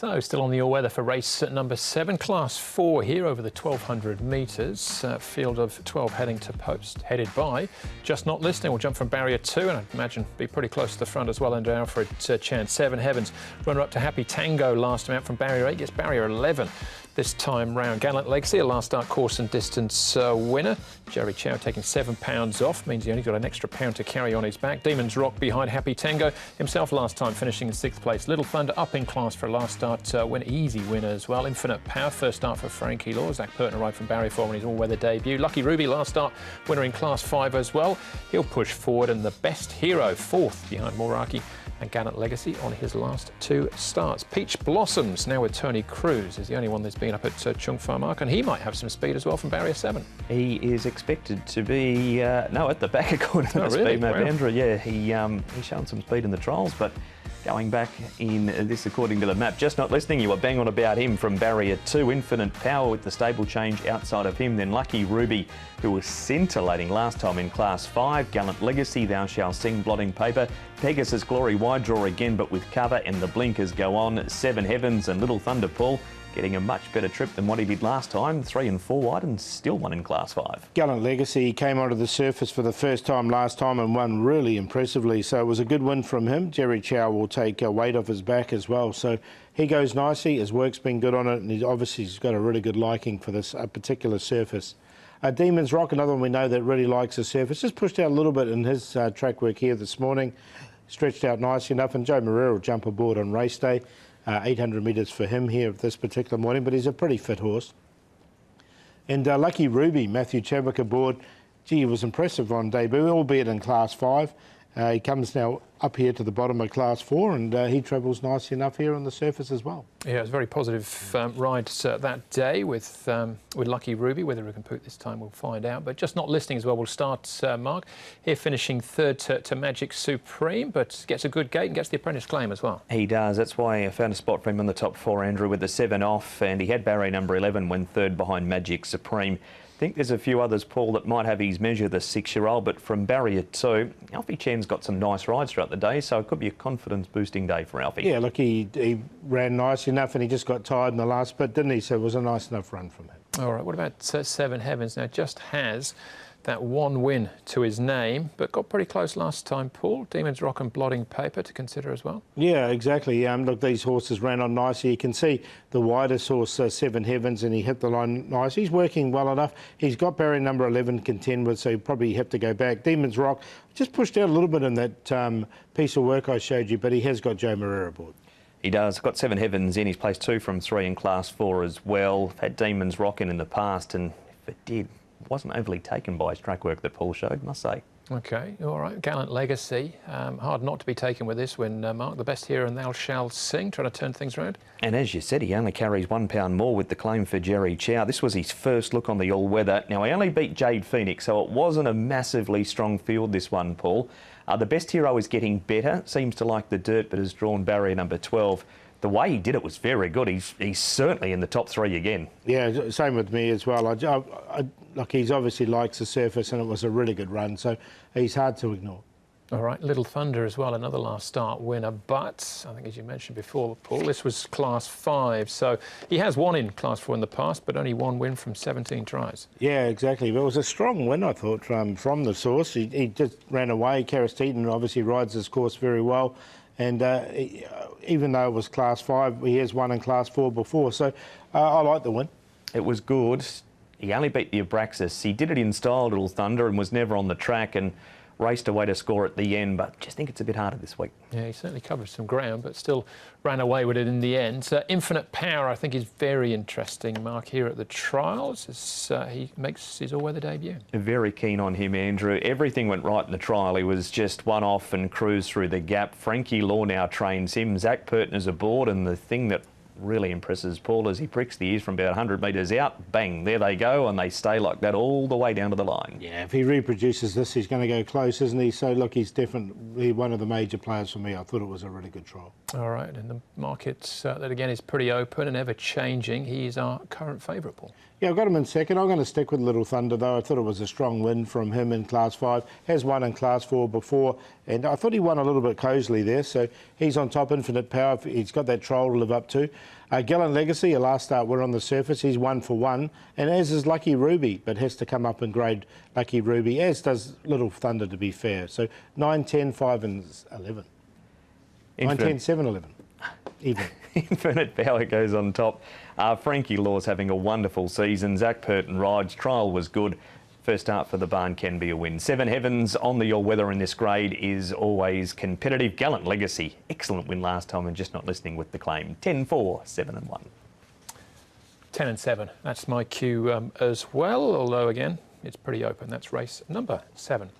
So, still on the all-weather for race number 7, Class 4 here over the 1,200 metres. Field of 12 heading to post, headed by Just Not Listening. We'll jump from barrier 2 and I'd imagine be pretty close to the front as well under Alfred Chance. 7 Heavens, runner up to Happy Tango last time out from barrier 8, gets barrier 11 this time round. Gallant Legacy, a last start course and distance winner. Jerry Chow taking £7 off, means he only got an extra £1 to carry on his back. Demons Rock behind Happy Tango, himself last time finishing in 6th place. Little Thunder up in class for a last start win, easy winner as well. Infinite Power, first start for Frankie Law. Zach Purton arrived from barrier 4 on his all-weather debut. Lucky Ruby, last start winner in class 5 as well. He'll push forward, and the Best Hero, 4th behind Moraki and Gallant Legacy on his last 2 starts. Peach Blossoms now with Tony Cruz is the only one that's been up at Chung Fa Mark, and he might have some speed as well from barrier 7. He is expected to be at the back according to the speed map. Wow. Andrew, yeah, he's shown some speed in the trials, but going back in this according to the map, Just Not Listening, you were bang on about him from barrier 2. Infinite Power with the stable change outside of him. Then Lucky Ruby, who was scintillating last time in class 5. Gallant Legacy, Thou Shall Sing, Blotting Paper. Pegasus Glory, wide draw again, but with cover, and the blinkers go on. 7 Heavens and Little Thunder Paul getting a much better trip than what he did last time. 3 and 4 wide and still won in class 5. Gallant Legacy came onto the surface for the first time last time and won really impressively, so it was a good win from him. Jerry Chow will take a weight off his back as well, so he goes nicely. His work's been good on it, and he's got a really good liking for this particular surface. Demons Rock, another one we know that really likes the surface, just pushed out a little bit in his track work here this morning, stretched out nicely enough, and Joe Moreira will jump aboard on race day. 800 metres for him here this particular morning, but he's a pretty fit horse. And Lucky Ruby, Matthew Chadwick aboard. Gee, he was impressive on debut, albeit in class 5. He comes now up here to the bottom of class 4, and he travels nicely enough here on the surface as well. Yeah, it was a very positive ride that day with Lucky Ruby. Whether he can put this time, we'll find out. But Just Not Listening as well will start, Mark. Here finishing 3rd to Magic Supreme, but gets a good gate and gets the apprentice claim as well. He does. That's why I found a spot for him in the top 4, Andrew, with the 7 off, and he had barrier number 11 when 3rd behind Magic Supreme. I think there's a few others, Paul, that might have his measure, the 6-year-old, but from barrier 2, Alfie Chen's got some nice rides throughout the day, so it could be a confidence-boosting day for Alfie. Yeah, look, he ran nice enough, and he just got tired in the last bit, didn't he? So it was a nice enough run from him. All right, what about 7 Heavens? Now, just has that 1 win to his name, but got pretty close last time, Paul. Demons Rock and Blotting Paper to consider as well. Yeah, exactly. Look, these horses ran on nicely. You can see the widest horse, 7 Heavens, and he hit the line nice. He's working well enough. He's got barrier number 11 to contend with, so he'll probably have to go back. Demons Rock just pushed out a little bit in that piece of work I showed you, but he has got Joe Moreira aboard. He does. Got 7 Heavens in. He's placed 2 from 3 in class 4 as well. Had Demons Rock in the past, and if it did, wasn't overly taken by his track work that Paul showed, must say. OK, all right. Gallant Legacy. Hard not to be taken with this win, Mark. The Best Hero and Thou Shall Sing, trying to turn things around. And as you said, he only carries £1 more with the claim for Jerry Chow. This was his first look on the all-weather. Now, he only beat Jade Phoenix, so it wasn't a massively strong field, this one, Paul. The Best Hero is getting better. Seems to like the dirt, but has drawn barrier number 12. The way he did it was very good. He's certainly in the top 3 again. Yeah, same with me as well. Look, he's obviously likes the surface, and it was a really good run, so he's hard to ignore. All right, Little Thunder as well, another last start winner, but I think as you mentioned before, Paul, this was class 5, so he has won in class 4 in the past, but only 1 win from 17 tries. Yeah, exactly. But it was a strong win, I thought, from the source. He just ran away. Karis Teaton obviously rides his course very well. And even though it was class 5, he has won in class 4 before. So I like the win. It was good. He only beat the Abraxas. He did it in style, Little Thunder, and was never on the track and raced away to score at the end. But just think it's a bit harder this week. Yeah, he certainly covered some ground, but still ran away with it in the end. Infinite Power, I think, is very interesting, Mark, here at the trials as he makes his all-weather debut. Very keen on him, Andrew. Everything went right in the trial. He was just one off and cruised through the gap. Frankie Law now trains him. Zach Purton is aboard, and the thing that really impresses Paul as he pricks the ears from about 100 metres out. Bang, there they go, and they stay like that all the way down to the line. Yeah, if he reproduces this, he's going to go close, isn't he? So, look, he's definitely one of the major players for me. I thought it was a really good trial. All right, and the market, that again is pretty open and ever-changing. He is our current favourite, Paul. Yeah, I've got him in second. I'm going to stick with Little Thunder, though. I thought it was a strong win from him in Class 5. Has won in Class 4 before, and I thought he won a little bit cosily there, so he's on top. Infinite Power, he's got that trial to live up to. Gallant Legacy, a last start, we're on the surface. He's 1 for 1, and as is Lucky Ruby, but has to come up and grade Lucky Ruby, as does Little Thunder, to be fair. So 9, 10, 5 and 11. 9, 10, 7, 11. Even. Infinite Power goes on top. Frankie Law's having a wonderful season. Zach Purton rides. Trial was good. First start for the barn can be a win. Seven Heavens on the Your Weather in this grade is always competitive. Gallant Legacy, excellent win last time and just not listening with the claim. 10, 4, 7 and 1. 10 and 7. That's my cue as well, although again, it's pretty open. That's race number 7.